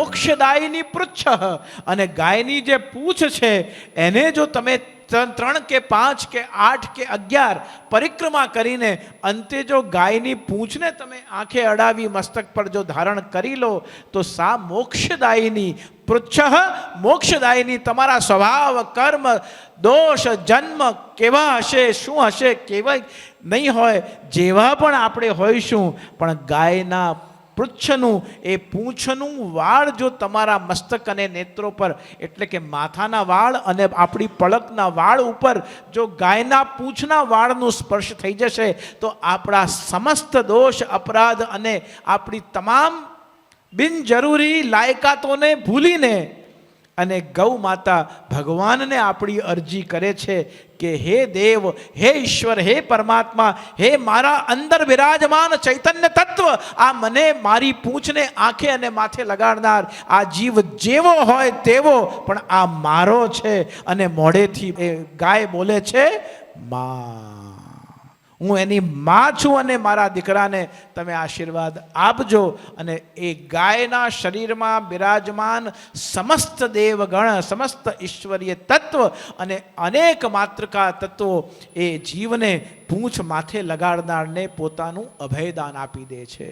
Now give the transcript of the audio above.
મોક્ષદાયિની પૃચ્છ, અને ગાયની જે પૂંછ છે એને જો તમે 3 કે 5 કે 8 કે 11 પરિક્રમા કરીને અંતે જો ગાયની પૂંછને તમે આંખે અડાવી મસ્તક પર જો ધારણ કરી લો તો સા મોક્ષદાયિની પૃચ્છ, મોક્ષદાયિની તમારા સ્વભાવ કર્મ દોષ જન્મ કેવા હશે, શું હશે, કેવા નહીં હોય, જેવા પણ આપણે હોઈશું, પણ ગાયના પૃચ્છનું એ પૂંછનું વાળ જો તમારા મસ્તક અને નેત્રો પર, એટલે કે માથાના વાળ અને આપણી પલકના વાળ ઉપર જો ગાયના પૂંછના વાળનું સ્પર્શ થઈ જશે તો આપણા સમસ્ત દોષ અપરાધ અને આપણી તમામ બિનજરૂરી લાયકાતોને ભૂલીને અને ગૌ માતા ભગવાનને આપણી અરજી કરે છે કે હે દેવ, હે ઈશ્વર, હે પરમાત્મા, હે મારા અંદર બિરાજમાન ચૈતન્ય તત્વ, આ મને મારી પૂંછને આંખે અને માથે લગાડનાર આ જીવ જેવો હોય તેવો પણ આ મારો છે. અને મોઢેથી એ ગાય બોલે છે માં, હું એની માં છું અને મારા દીકરાને તમે આશીર્વાદ આપજો. અને એ ગાયના શરીરમાં બિરાજમાન સમસ્ત દેવગણ, સમસ્ત ઈશ્વરીય તત્વ અને અનેક માતૃકા તત્વો એ જીવને પૂંછ માથે લગાડનારને પોતાનું અભયદાન આપી દે છે.